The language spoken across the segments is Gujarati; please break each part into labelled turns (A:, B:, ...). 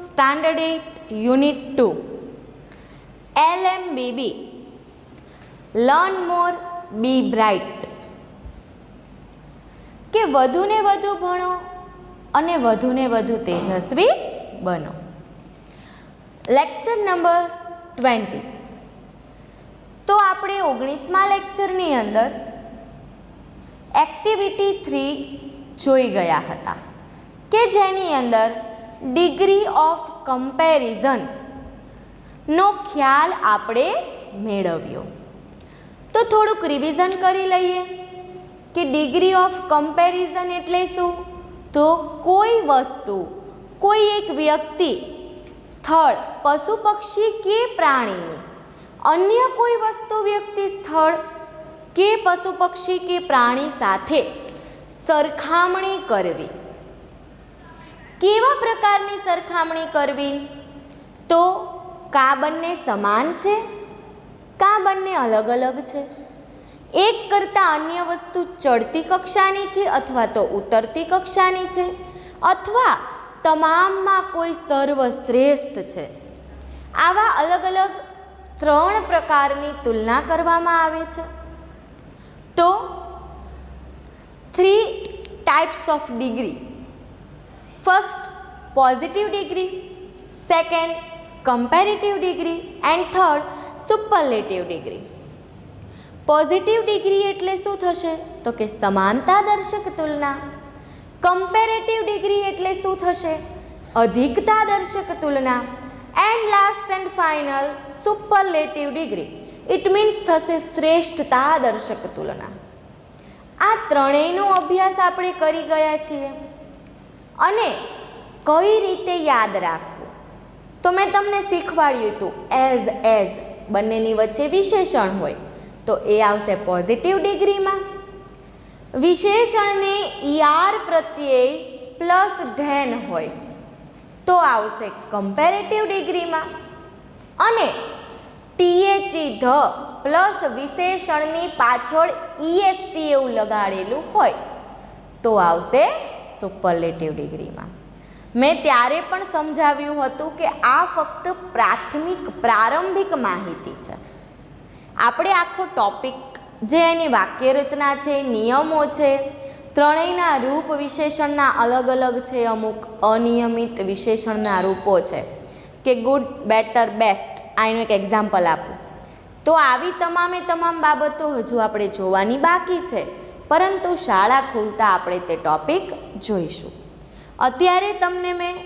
A: સ્ટાન્ડર્ડ 8 યુનિટ 2 LMBB લર્ન મોર બી બ્રાઇટ કે વધુને વધુ ભણો અને વધુને વધુ તેજસ્વી બનો. Lecture number 20. તો આપણે 19મા લેક્ચરની અંદર એક્ટિવિટી 3 જોઈ ગયા હતા કે જેની અંદર ડિગ્રી ઓફ કમ્પેરિઝન નો ખ્યાલ આપણે મેળવ્યો. તો થોડુંક રિવિઝન કરી લઈએ કે ડિગ્રી ઓફ કમ્પેરિઝન એટલે શું. તો કોઈ વસ્તુ, કોઈ એક વ્યક્તિ, સ્થળ, પશુ પક્ષી કે પ્રાણીની અન્ય કોઈ વસ્તુ, વ્યક્તિ, સ્થળ કે પશુ પક્ષી કે પ્રાણી સાથે સરખામણી કરવી. કેવા પ્રકારની સરખામણી કરવી? તો કા બંને સમાન છે, કા બંને અલગ અલગ છે, એક કરતાં અન્ય વસ્તુ ચડતી કક્ષાની છે અથવા તો ઉતરતી કક્ષાની છે, અથવા તમામમાં કોઈ સર્વશ્રેષ્ઠ છે. આવા અલગ અલગ 3 પ્રકારની તુલના કરવામાં આવે છે. તો 3 types of degree. First positive degree, second comparative degree and third superlative degree. Positive degree એટલે શું થશે? તો કે સમાનતા દર્શક તુલના. કમ્પેરેટિવ ડિગ્રી એટલે શું થશે? અધિકતા દર્શક તુલના. And last and final superlative degree, it means થશે શ્રેષ્ઠતા દર્શક તુલના. આ ત્રણેયનો અભ્યાસ આપણે કરી ગયા છીએ. અને કઈ રીતે યાદ રાખવું તો મેં તમને શીખવાડ્યું હતું. એઝ બંનેની વચ્ચે વિશેષણ હોય તો એ આવશે પોઝિટિવ ડિગ્રીમાં. વિશેષણને યાર પ્રત્યે પ્લસ ધેન હોય તો આવશે કમ્પેરેટિવ ડિગ્રીમાં. અને THE પ્લસ વિશેષણની પાછળ EST એવું લગાડેલું હોય તો આવશે સુપરલેટિવ ડિગ્રીમાં. મેં ત્યારે પણ સમજાવ્યું હતું કે આ ફક્ત પ્રારંભિક માહિતી છે. આપણે આખો ટોપિક, જે એની વાક્યરચના છે, નિયમો છે, ત્રણેયના રૂપ વિશેષણના અલગ અલગ છે, અમુક અનિયમિત વિશેષણના રૂપો છે કે ગુડ, બેટર, બેસ્ટ. આ એનું એક એક્ઝામ્પલ આપું તો આવી તમામ બાબતો હજુ આપણે જોવાની બાકી છે, પરંતુ શાળા ખુલતા આપણે તે ટોપિક જોઈશું. અત્યારે તમને મેં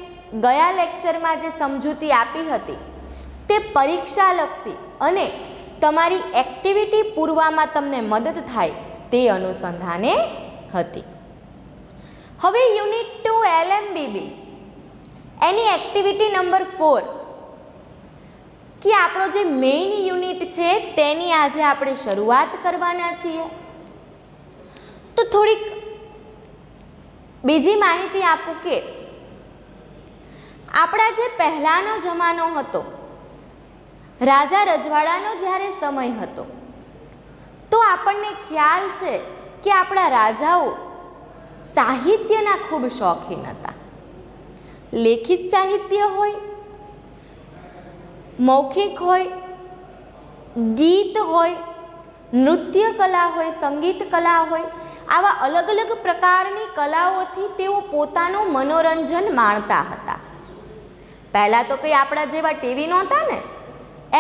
A: ગયા લેક્ચરમાં જે સમજૂતી આપી હતી તે પરીક્ષાલક્ષી અને તમારી એક્ટિવિટી પૂરવામાં તમને મદદ થાય તે અનુસંધાને હતી. હવે યુનિટ 2 LMBB એની એક્ટિવિટી નંબર 4 કે આપણો જે મેઇન યુનિટ છે તેની આજે આપણે શરૂઆત કરવાના છીએ. તો થોડીક બીજી માહિતી આપું કે આપણા જે પહેલાંનો જમાનો હતો, રાજા રજવાડાનો જ્યારે સમય હતો, તો આપણને ખ્યાલ છે કે આપણા રાજાઓ સાહિત્યના ખૂબ શોખીન હતા. લેખિત સાહિત્ય હોય, મૌખિક હોય, ગીત હોય, નૃત્ય કલા હોય, સંગીત કલા હોય, આવા અલગ અલગ પ્રકારની કલાઓથી તેઓ પોતાનું મનોરંજન માણતા હતા. પહેલાં તો કંઈ આપણા જેવા ટીવી નહોતા ને,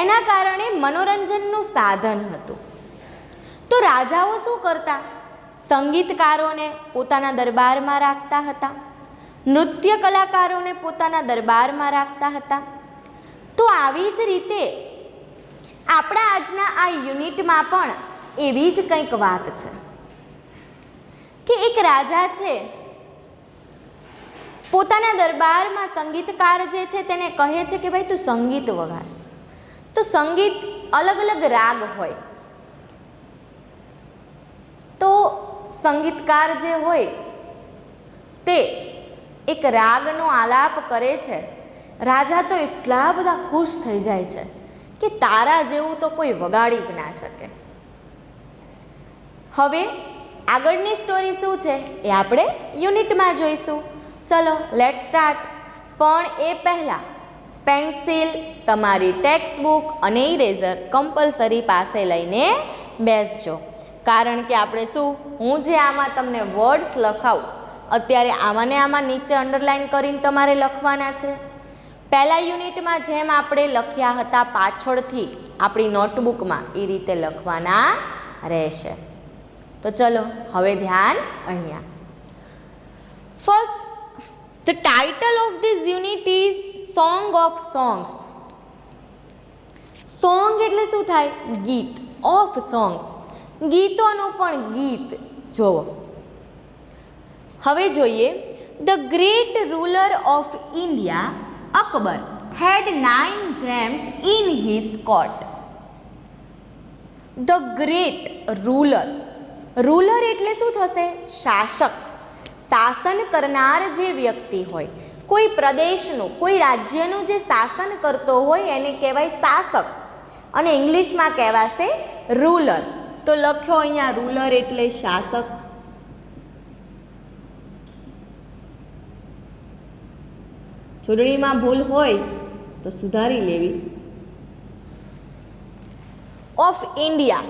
A: એના કારણે મનોરંજનનું સાધન હતું. તો રાજાઓ શું કરતા? સંગીતકારોને પોતાના દરબારમાં રાખતા હતા, નૃત્ય કલાકારોને પોતાના દરબારમાં રાખતા હતા. તો આવી જ રીતે આપણા આજના આ યુનિટમાં પણ એવી જ કંઈક વાત છે કે એક રાજા છે, પોતાના દરબારમાં સંગીતકાર જે છે તેને કહે છે કે ભાઈ તું સંગીત વગાડ. તો સંગીત અલગ અલગ રાગ હોય, તો સંગીતકાર જે હોય તે એક રાગનો આલાપ કરે છે. રાજા તો એટલા બધા ખુશ થઈ જાય છે કે તારા જેવું તો કોઈ વગાડી જ ના શકે. હવે આગળની સ્ટોરી શું છે એ આપણે યુનિટમાં જોઈશું. ચલો લેટ સ્ટાર્ટ. પણ એ પહેલાં પેન્સિલ, તમારી ટેક્સ્ટ બુક અને ઇરેઝર કમ્પલસરી પાસે લઈને બેસજો. કારણ કે આપણે શું, હું જે આમાં તમને વર્ડ્સ લખાવું અત્યારે આમાં નીચે અંડરલાઇન કરીને તમારે લખવાના છે. પહેલા યુનિટમાં જેમ આપણે લખ્યા હતા પાછળથી આપણી નોટબુકમાં એ રીતે લખવાના રહેશે. તો ચલો હવે ધ્યાન અહીંયા. First, the title of this unit is song of songs. Song એટલે શું થાય? ગીત. ઓફ સોંગ્સ, ગીતોનું પણ ગીત. જોવો હવે જોઈએ. The great ruler of India Akbar had 9 gems in his court. The great ruler. Ruler એટલે શું થશે? શાસક. શાસન કરનાર જે વ્યક્તિ હોય, કોઈ પ્રદેશનું, કોઈ રાજ્યનું જે શાસન કરતો હોય એને કહેવાય શાસક, અને ઇંગ્લિશમાં કહેવાશે રૂલર. તો લખ્યો અહીંયા રૂલર એટલે શાસક. જોડણીમાં ભૂલ હોય તો સુધારી લેવી. ઓફ ઇન્ડિયા,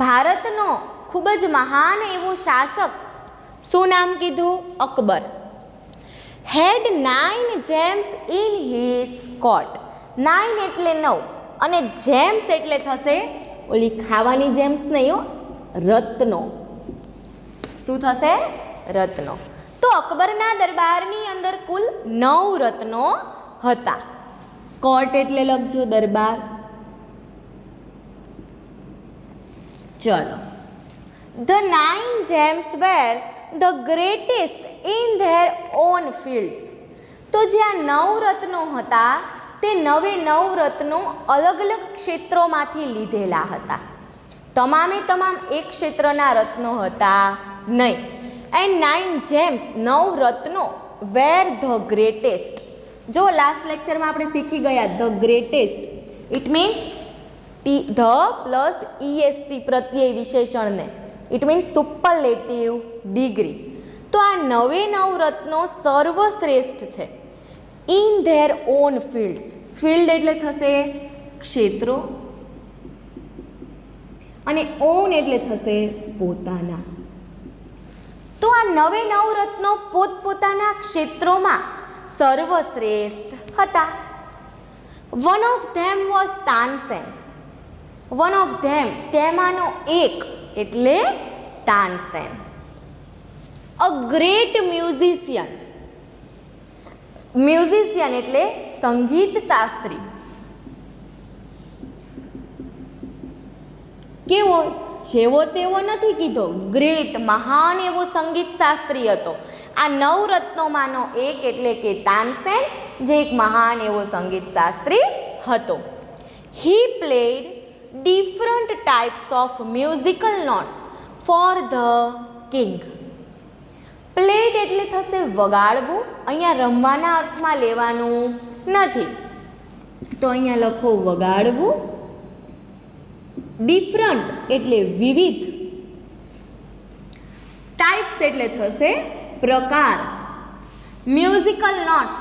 A: ભારતનો ખૂબ જ મહાન એવો શાસક, શું નામ કીધું? અકબર. હેડ 9 જેમ્સ ઇન હિઝ કોર્ટ. 9 એટલે 9 અને જેમ્સ એટલે થશે ઓલી ખાવાની જેમ્સ નહીં હો, રત્નો. શું થશે? રત્નો. તો અકબરના દરબારની અંદર કુલ 9 રત્નો હતા. કોર્ટ એટલે લખજો દરબાર. ચલો. The 9 gems were the greatest in their own fields. તો જે આ 9 રત્નો હતા તે 9 રત્નો અલગ અલગ ક્ષેત્રોમાંથી લીધેલા હતા. તમામ એક ક્ષેત્રના રત્નો હતા નહીં. એન્ડ 9 gems, 9 રત્નો વેર ધ ગ્રેટેસ્ટ. જો લાસ્ટ લેક્ચરમાં આપણે શીખી ગયા the greatest, it means the plus EST પ્રત્યય વિશેષણને, ઇટ મીન્સ સુપરલેટિવ ડિગ્રી. તો આ 9 રત્નો સર્વશ્રેષ્ઠ છે. In their own fields. Field એટલે થશે ક્ષેત્રો અને ઓન એટલે થશે પોતાના. તો આ 9 રત્નો પોતપોતાના ક્ષેત્રોમાં સર્વશ્રેષ્ઠ હતા. One of them was Tansen. One of them, તેમાંનો એક એટલે Tansen. A great musician. Musician એટલે સંગીત શાસ્ત્રી. કેવો? જેવો તેવો નથી કીધો, ગ્રેટ, મહાન એવો સંગીત શાસ્ત્રી હતો. આ 9 રત્નોમાંનો એક એટલે કે તાનસેન, જે એક મહાન એવો સંગીત શાસ્ત્રી હતો. He played different types of musical notes for the king. Played એટલે થશે વગાડવું. અહીંયા રમવાના અર્થમાં લેવાનું નથી, તો અહીંયા લખો વગાડવું. ડિફરન્ટ એટલે વિવિધ. ટાઈપ્સ એટલે થશે પ્રકાર. મ્યુઝિકલ નોટ્સ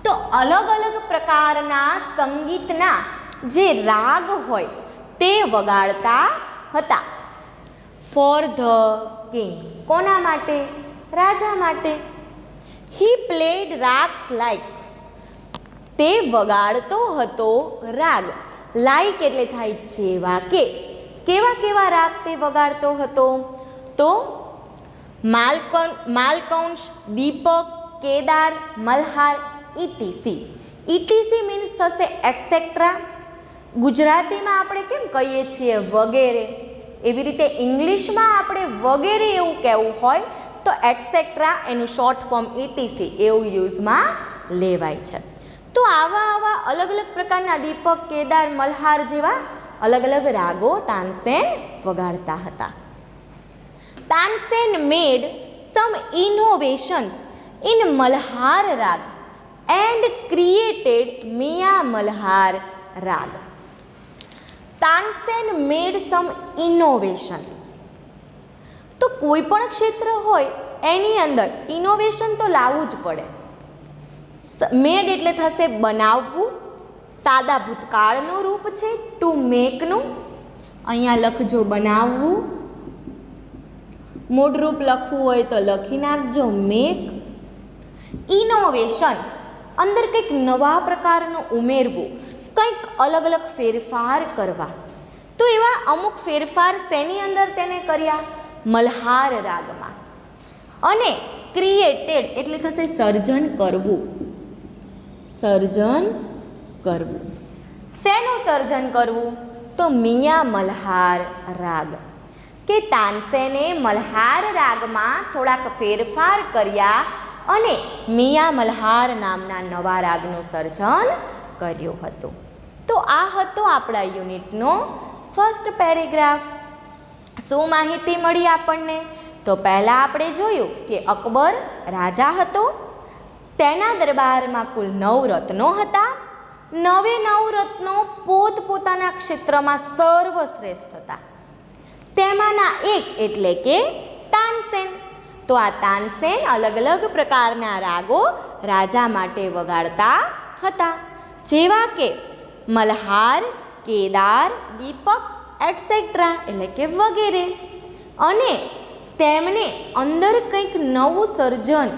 A: તો અલગ અલગ પ્રકારના સંગીતના જે રાગ હોય તે વગાડતા હતા. ફોર ધ કિંગ, કોના માટે? રાજા માટે. હી પ્લેડ રાગ્સ લાઈક, તે વગાડતો હતો રાગ. લાઈક એટલે થાય જેવા કે. કેવા કેવા રાગ તે વગાડતો હતો? તો Malkauns, Deepak, Kedar, Malhar, ETC. ETC means થશે એટસેટ્રા. ગુજરાતીમાં આપણે કેમ કહીએ છીએ વગેરે, એવી રીતે ઇંગ્લિશમાં આપણે વગેરે એવું કહેવું હોય તો એટસેટ્રા, એનું શોર્ટ ફોર્મ ઇટીસી એવું યુઝમાં લેવાય છે. તો આવા અલગ અલગ પ્રકારના દીપક, કેદાર, મલ્હાર જેવા અલગ અલગ રાગો તાનસેન વગાડતા હતા. તાનસેન મેડ સમ ઇનોવેશન્સ ઇન મલ્હાર રાગ એન્ડ ક્રિએટેડ મિયા મલ્હાર રાગ. તાનસેન મેડ સમ ઇનોવેશન. તો કોઈ પણ ક્ષેત્ર હોય એની અંદર ઇનોવેશન તો લાવવું જ પડે. મેડ એટલે થશે બનાવવું, સાદા ભૂતકાળનું રૂપ છે ટુ મેકનું. અહીંયા લખજો બનાવવું, મૂળરૂપ લખવું હોય તો લખી નાખજો મેક. ઇનોવેશન અંદર કંઈક નવા પ્રકારનું ઉમેરવું, કંઈક અલગ અલગ ફેરફાર કરવા. તો એવા અમુક ફેરફાર શેની અંદર તેને કર્યા? મલ્હાર રાગમાં. અને ક્રિએટેડ એટલે થશે સર્જન કરવું. સર્જન કરવું. શેનું સર્જન કરવું? તો મિયા મલ્હાર રાગ. કે તાનસેને મલ્હાર રાગમાં થોડાક ફેરફાર કર્યા અને મિયા મલ્હાર નામના નવા રાગનું સર્જન કર્યું હતું. તો આ હતો આપણા યુનિટનો ફર્સ્ટ પેરેગ્રાફ. શું માહિતી મળી આપણને? તો પહેલાં આપણે જોયું કે અકબર રાજા હતો, તેના દરબારમાં કુલ 9 રત્નો હતા. 9 રત્નો પોતપોતાના ક્ષેત્રમાં સર્વશ્રેષ્ઠ હતા. તેમાંના એક એટલે કે તાનસેન. તો આ તાનસેન અલગ અલગ પ્રકારના રાગો રાજા માટે વગાડતા હતા, જેવા કે મલ્હાર, કેદાર, દીપક એટસેટ્રા એટલે કે વગેરે. અને તેમને અંદર કંઈક નવું સર્જન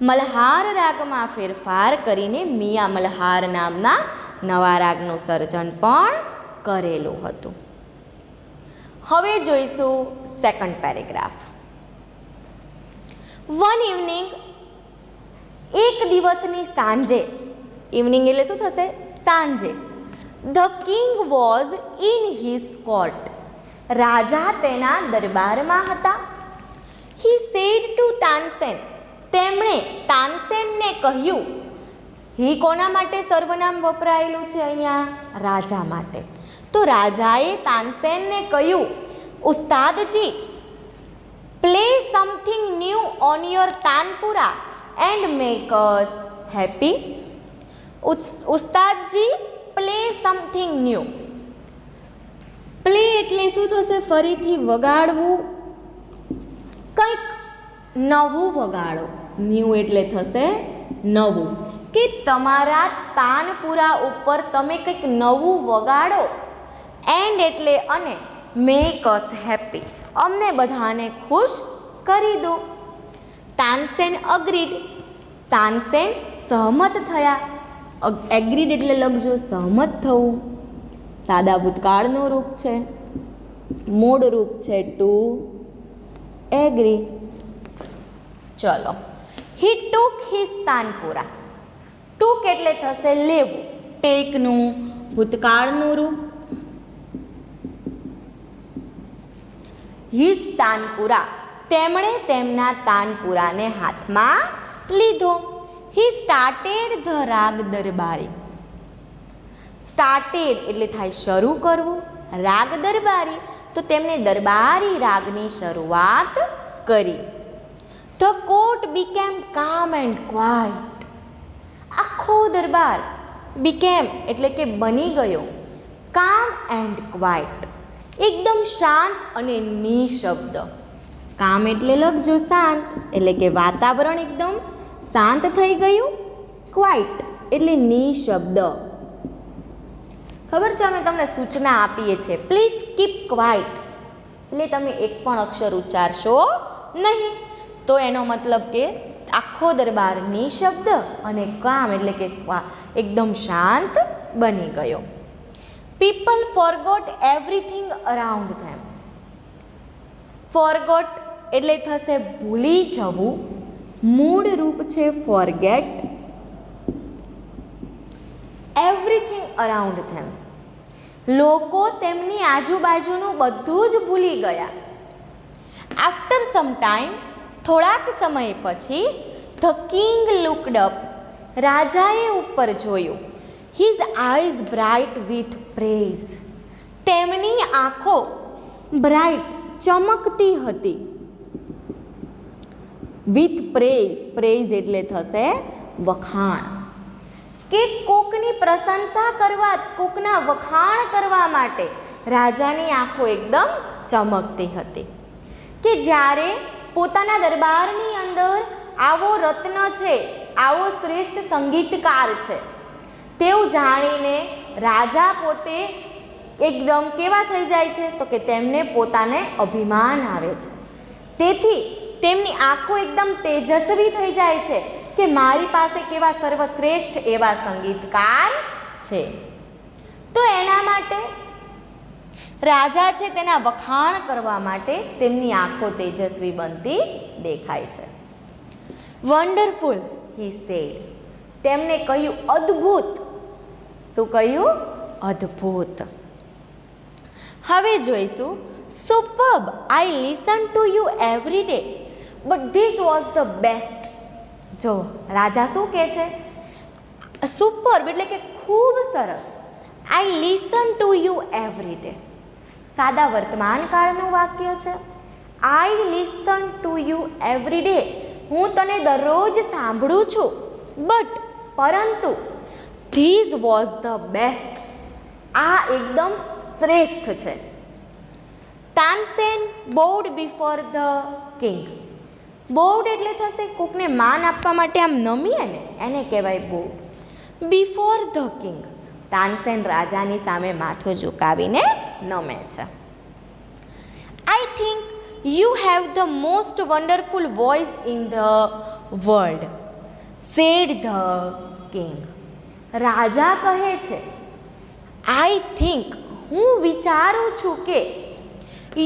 A: મલ્હાર રાગમાં ફેરફાર કરીને મિયા મલ્હાર નામના નવા રાગનું સર્જન પણ કરેલું હતું. હવે જોઈશું સેકન્ડ પેરેગ્રાફ. વન ઇવનિંગ એક દિવસની સાંજે, ઇવનિંગ એટલે શું થશે? સાંજે. The king was in his court. રાજા તેના દરબારમાં હતા. He said to Tansen. તેમણે તાનસેનને કહ્યું. હી કોના માટે સર્વનામ વપરાયેલું છે અહીંયા? રાજા માટે. તો રાજાએ તાનસેનને કહ્યું, ઉસ્તાદજી, play something new on your tanpura and make us happy. ઉસ્તાદજી, પ્લે સમથિંગ ન્યૂ. પ્લે એટલે શું થશે? ફરીથી વગાડવું, કંઈક નવું વગાડો. ન્યૂ એટલે થશે નવું. કે તમારા તાનપુરા ઉપર તમે કંઈક નવું વગાડો. એન્ડ એટલે અને, મેક અસ હેપી, અમને બધાને ખુશ કરી દો. તાનસેન અગ્રીડ. તાનસેન સહમત થયા. એગ્રીડ એટલે લખજો સહમત થવું. સાદા ભૂતકાળનું રૂપ છે, મૂળ રૂપ છે ટુ એગ્રી. ચલો. હી ટુક હિઝ તાનપુરા. ટુક એટલે થશે લેવું, ટેકનું ભૂતકાળનું રૂપ. હિઝ તાનપુરા, તેમણે તેમના તાનપુરાને હાથમાં લીધો. હી સ્ટાર્ટેડ ધ રાગ દરબારી. સ્ટાર્ટેડ એટલે થાય શરૂ કરવું, રાગ દરબારી તો તેમણે દરબારી રાગની શરૂઆત કરી. ધ કોર્ટ બીકેમ કામ એન્ડ ક્વાઇટ. આખો દરબાર બીકેમ એટલે કે બની ગયો, કામ એન્ડ ક્વાઇટ એકદમ શાંત અને નિશબ્દ. કામ એટલે લખજો શાંત, એટલે કે વાતાવરણ એકદમ શાંત થઈ ગયું. ક્વાઇટ એટલે નિશબ્દ. ખબર છે, અમે તમને સૂચના આપીએ છીએ, પ્લીઝ કીપ ક્વાઇટ એટલે તમે એક પણ અક્ષર ઉચ્ચારશો નહીં. તો એનો મતલબ કે આખો દરબાર નિશબ્દ અને કામ એટલે કે એકદમ શાંત બની ગયો. પીપલ ફોરગોટ એવરીથિંગ અરાઉન્ડ ધેમ. ફોરગોટ એટલે થશે ભૂલી જવું, મૂળ રૂપ છે ફોરગેટ. એવરીથિંગ અરાઉન્ડ ધેમ, લોકો તેમની આજુબાજુનું બધું જ ભૂલી ગયા. આફ્ટર સમ ટાઈમ, થોડાક સમય પછી, ધ કિંગ લુકડ અપ, રાજાએ ઉપર જોયું. His eyes bright with praise, તેમની આંખો બ્રાઇટ ચમકતી હતી. વિથ પ્રેઝ, પ્રેઝ એટલે થશે વખાણ. કે કોકની પ્રશંસા કરવા, કોકના વખાણ કરવા માટે રાજાની આંખો એકદમ ચમકતી હતી. કે જ્યારે પોતાના દરબારની અંદર આવો રત્ન છે આવો શ્રેષ્ઠ સંગીતકાર છે તેવું જાણીને રાજા પોતે એકદમ કેવા થઈ જાય છે તો કે તેમને પોતાને અભિમાન આવે છે. તેથી તેમની આંખો એકદમ તેજસ્વી થઈ જાય છે કે મારી પાસે કેવા સર્વશ્રેષ્ઠ એવા સંગીતકાર છે. તો એના માટે રાજા છે તેના વખાણ કરવા માટે તેમની આંખો તેજસ્વી બનતી દેખાય છે. વન્ડરફુલ હી સેડ, તેમને કહ્યું અદ્ભુત. શું કહ્યું? અદ્ભુત. હવે જોઈશું superb, I listen to you every day but this was the best. જો રાજા શું કહે છે? સુપર્બ એટલે કે ખૂબ સરસ. I listen to you every day, સાદા વર્તમાન કાળનું વાક્ય છે. I listen to you every day, હું તને દરરોજ સાંભળું છું. બટ પરંતુ ધીસ વોઝ ધ બેસ્ટ, આ એકદમ શ્રેષ્ઠ છે. Tansen બોવડ before the king. બોવડ એટલે થશે કોકને માન આપવા માટે આમ નમીએ ને એને કહેવાય bowed. Before the king, Tansen રાજાની સામે માથું ઝુકાવીને નમે છે. I think you have the most wonderful voice in the world said the king. રાજા કહે છે આઈ થિંક, હું વિચારું છું કે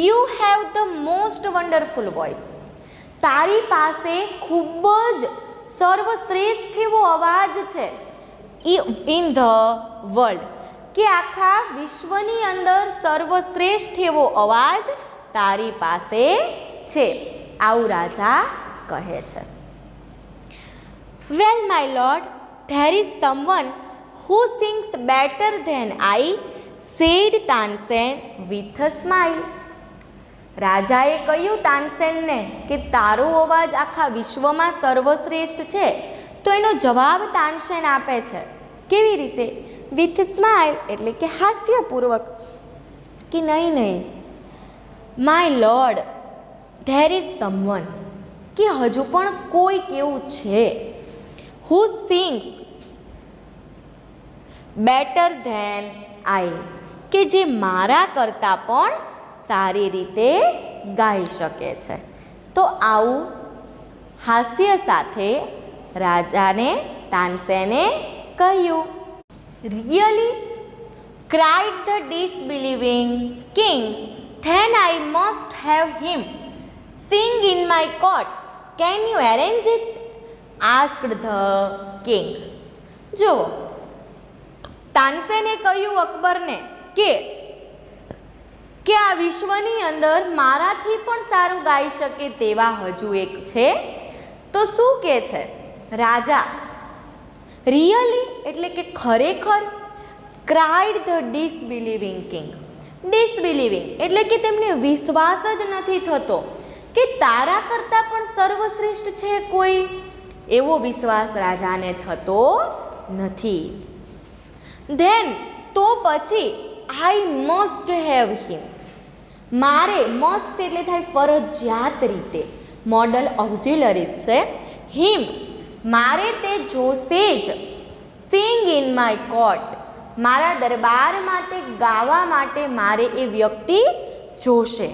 A: you have the most wonderful voice, તારી પાસે ખૂબ જ સર્વશ્રેષ્ઠ એવો અવાજ છે. ઇન ધ વર્લ્ડ, કે આખા વિશ્વની અંદર સર્વશ્રેષ્ઠ એવો અવાજ તારી પાસે છે, આવું રાજા કહે છે. Well my lord, there is someone who sings better than I, said Tansen with a smile. રાજાએ કહ્યું તાનસેનને કે તારો અવાજ આખા વિશ્વમાં સર્વશ્રેષ્ઠ છે. તો એનો જવાબ તાનસેન આપે છે. કેવી રીતે? વિથ સ્માઇલ એટલે કે હાસ્યપૂર્વક કે નહીં નહીં, my lord there is someone, કે હજુ પણ કોઈક એવું છે, હુ સિંગ્સ બેટર ધેન આઈ, કે જે મારા કરતાં પણ સારી રીતે ગાઈ શકે છે. તો આવું હાસ્ય સાથે રાજાને તાનસેને કહ્યું. Really cried the disbelieving king, then I must have him sing in my court, can you arrange it, asked the king. જો તાનસેને કહ્યું અકબરને કે આ વિશ્વની અંદર મારાથી પણ સારું ગાઈ શકે તેવા હજુ એક છે. તો શું કહે છે રાજા? રિયલી એટલે કે ખરેખર, ક્રાઇડ ધ ડિસબિલીવિંગ કિંગ. ડિસબિલીવિંગ એટલે કે તેમને વિશ્વાસ જ નથી થતો કે તારા કરતાં પણ સર્વશ્રેષ્ઠ છે કોઈ. એવો વિશ્વાસ રાજાને થતો નથી. ધેન તો પછી આઈ મસ્ટ હેવ હિમ, મારે મસ્ટ એટલે થાય ફરજિયાત રીતે, મોડલ ઓક્ઝિલરીઝ છે. હિમ મારે તે જોશે જ. સિંગ ઇન માય કોર્ટ, મારા દરબારમાં તે ગાવા માટે મારે એ વ્યક્તિ જોશે.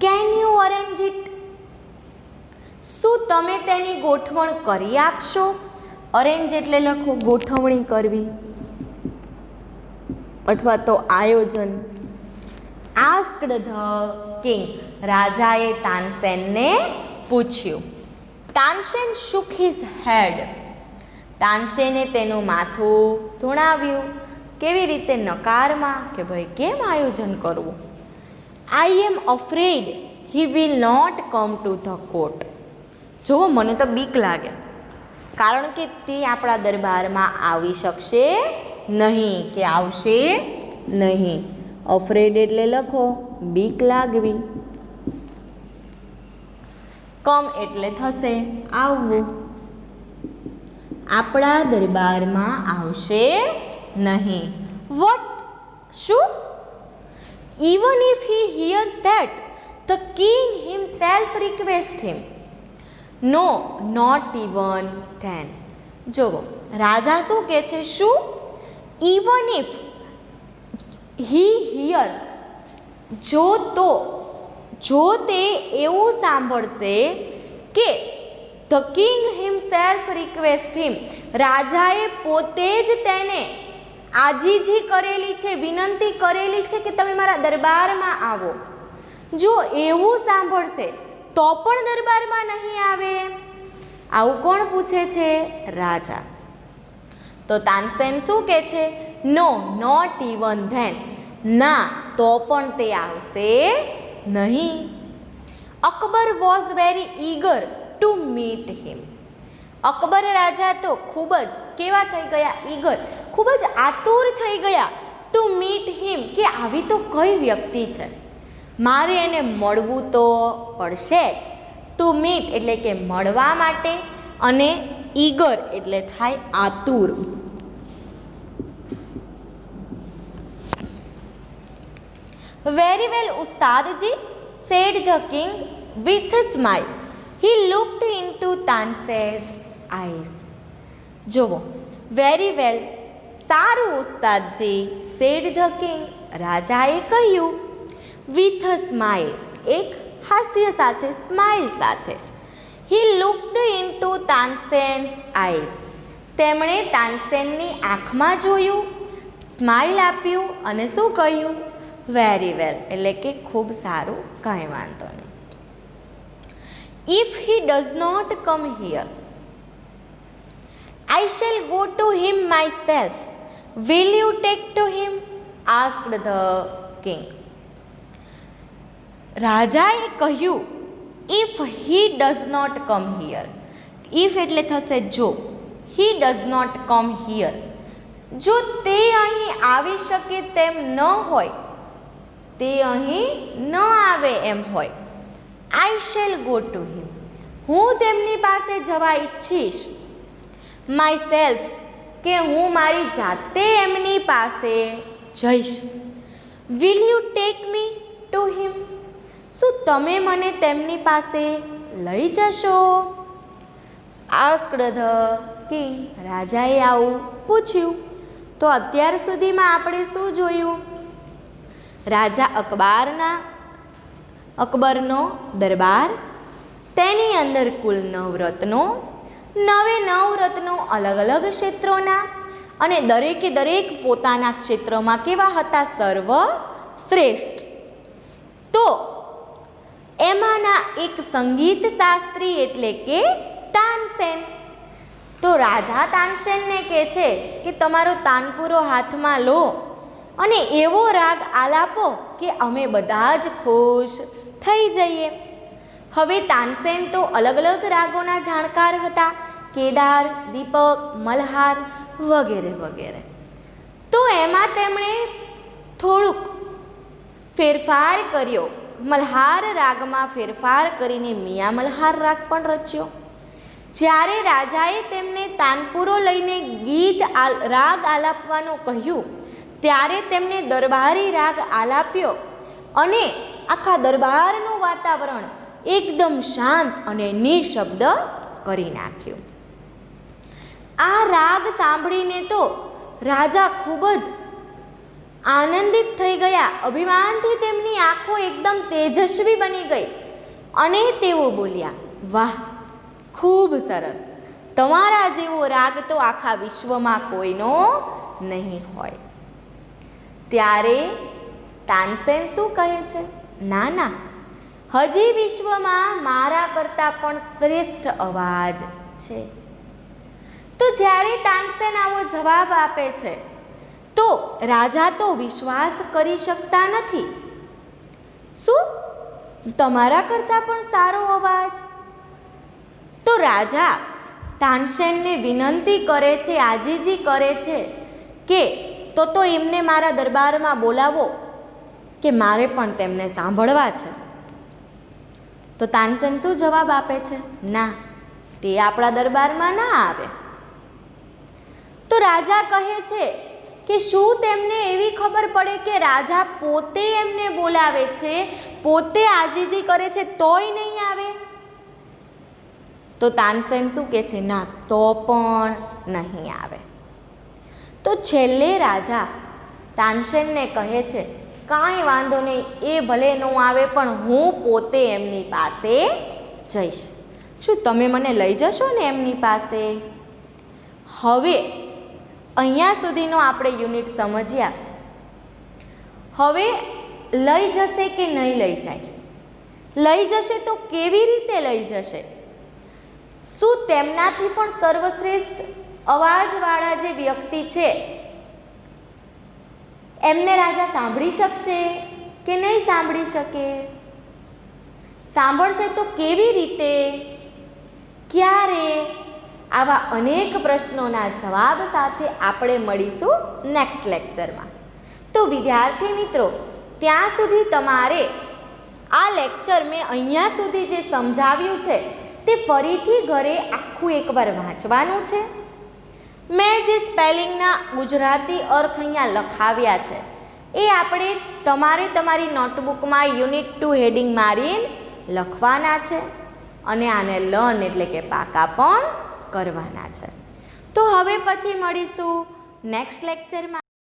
A: કેન યુ અરેન્જ ઇટ, શું તમે તેની ગોઠવણ કરી આપશો? અરેન્જ એટલે લખો ગોઠવણી કરવી અથવા તો આયોજન. આસ્કડ ધ કિંગ, રાજાએ તાનસેનને પૂછ્યું. તાનસેન shook his head, તાનસેને તેનું માથું ધુણાવ્યું. કેવી રીતે? નકારમાં, કે ભાઈ કેમ આયોજન કરવું. I am afraid he will not come to the court. જુઓ મને તો બીક લાગે, કારણ કે તે આપણા દરબારમાં આવી શકશે નહીં, કે આવશે નહીં. અફ્રેડ એટલે લખો બીક લાગવી. કમ એટલે થશે આવવું. આપણા દરબારમાં આવશે નહીં. વોટ? શું? Even if he hears that the king himself request him. No not even then. જુઓ રાજા શું કહે છે, શું? ઇવન ઇફ હી હિયર્સ, જો તે એવું સાંભળશે કે ધ કિંગ હિમસેલ્ફ રિક્વેસ્ટ હિમ, રાજાએ પોતે જ તેને આજીજી કરેલી છે, વિનંતી કરેલી છે કે તમે મારા દરબારમાં આવો. જો એવું સાંભળશે તો પણ દરબારમાં નહીં આવે. આવું કોણ પૂછે છે? રાજા. તો તાનસેન શું કહે છે? નો નોટ ઇવન ધેન, ના તો પણ તે આવશે નહીં. Akbar was very eager to meet him. Akbar રાજા તો ખૂબ જ કેવા થઈ ગયા? ઈગર, ખૂબ જ આતુર થઈ ગયા. ટુ મીટ હિમ, કે આવી તો કઈ વ્યક્તિ છે, મારે એને મળવું તો પડશે જ. ટુ મીટ એટલે કે મળવા માટે, અને ઈગર એટલે થાય આતુર. વેરી વેલ ઉસ્તાદજી, said the king with a smile. He looked into Tansen's eyes. જુઓ, વેરી વેલ, સારું ઉસ્તાદજી, said the king, રાજાએ કહ્યું, with a smile, એક હાસ્ય સાથે, સ્માઇલ સાથે. He looked into Tansen's eyes. તેમણે તાનસેનની આંખમાં જોયું, સ્માઇલ આપ્યું અને શું કહ્યું? વેરી વેલ, એટલે કે ખૂબ સારું, કાંઈ વાંધો નહીં. If he does not come here, I shall go to him myself. Will you take to him? Asked the king. રાજાએ કહ્યું, if he does not come here. If એટલે થશે જો. He does not come here, જો તે અહીં આવી શકે તેમ ન હોય, તે અહીં ન આવે એમ હોય. આઈ શેલ ગો ટુ હિમ, હું તેમની પાસે જવા ઈચ્છીશ. માય સેલ્ફ, કે હું મારી જાતે એમની પાસે જઈશ. Will you tech me to him, શું તમે મને તેમની પાસે લઈ જશો? આસ્ક્ડ ધ કિંગ, રાજાએ આવું પૂછ્યું. તો અત્યાર સુધીમાં આપણે શું જોયું? રાજા અકબરનો દરબાર, તેની અંદર કુલ 9 રત્નો, 9 રત્નો અલગ અલગ ક્ષેત્રોના, અને દરેકે દરેક પોતાના ક્ષેત્રમાં કેવા હતા? સર્વશ્રેષ્ઠ. તો એમાંના એક સંગીત શાસ્ત્રી એટલે કે તાનસેન. તો રાજા તાનસેનને કહે છે કે તમારો તાનપુરો હાથમાં લો અને એવો રાગ આલાપો કે અમે બધા જ ખુશ થઈ જઈએ. હવે તાનસેન તો અલગ અલગ રાગોના જાણકાર હતા, કેદાર, દીપક, મલ્હાર વગેરે વગેરે. તો એમાં તેમણે થોડુંક ફેરફાર કર્યો. મલ્હાર રાગમાં ફેરફાર કરીને મિયા મલ્હાર રાગ પણ રચ્યો. જ્યારે રાજાએ તેમને તાનપુરો લઈને રાગ આલાપવાનું કહ્યું, ત્યારે તેમને દરબારી રાગ આલાપ્યો અને આખા દરબારનું વાતાવરણ એકદમ શાંત અને નિશબ્દ કરી નાખ્યું. આ રાગ સાંભળીને તો રાજા ખૂબ જ આનંદિત થઈ ગયા. અભિમાનથી તેમની આંખો એકદમ તેજસ્વી બની ગઈ અને તેઓ બોલ્યા, વાહ, ખૂબ સરસ, તમારા જેવો રાગ તો આખા વિશ્વમાં કોઈનો નહીં હોય. ત્યારે તાનસેન શું કહે છે? ના ના, હજી વિશ્વમાં મારા કરતાં પણ શ્રેષ્ઠ અવાજ છે. તો જ્યારે તાનસેન આવો જવાબ આપે છે તો રાજા તો વિશ્વાસ કરી શકતા નથી. શું? તમારા કરતાં પણ સારો અવાજ? તો રાજા તાનસેનને વિનંતી કરે છે, આજીજી કરે છે કે તો એમને મારા દરબારમાં બોલાવો કે મારે પણ તેમને સાંભળવા છે. તો તાનસેન શું જવાબ આપે છે? ના, તે આપણા દરબારમાં ના આવે. તો રાજા કહે છે કે શું તેમને એવી ખબર પડે કે રાજા પોતે એમને બોલાવે છે, પોતે આજીજી કરે છે તોય નહીં આવે? તો તાનસેન શું કહે છે? ના, તો પણ નહીં આવે. તો છેલ્લે રાજા તાનસેનને કહે છે, કાંઈ વાંધો નહીં, એ ભલે ન આવે પણ હું પોતે એમની પાસે જઈશ. શું તમે મને લઈ જશો ને એમની પાસે? હવે અહીંયા સુધીનો આપણે યુનિટ સમજ્યા. હવે લઈ જશે કે નહીં લઈ જાય? લઈ જશે તો કેવી રીતે લઈ જશે? શું તેમનાથી પણ સર્વશ્રેષ્ઠ અવાજવાળા જે વ્યક્તિ છે એમને રાજા સાંભળી શકશે કે નહીં સાંભળી શકે? સાંભળશે તો કેવી રીતે? ક્યારે? આવા અનેક પ્રશ્નોના જવાબ સાથે આપણે મળીશું નેક્સ્ટ લેક્ચરમાં. તો વિદ્યાર્થી મિત્રો, ત્યાં સુધી તમારે આ લેક્ચર મેં અહીંયા સુધી જે સમજાવ્યું છે તે ફરીથી ઘરે આખું એકવાર વાંચવાનું છે. મેં જે સ્પેલિંગના ગુજરાતી અર્થ અહીંયા લખાવ્યા છે એ આપણે તમારી નોટબુકમાં યુનિટ 2 હેડિંગ મારીને લખવાના છે અને આને લર્ન એટલે કે પાકા પણ કરવાના છે. તો હવે પછી મળીશું નેક્સ્ટ લેક્ચરમાં.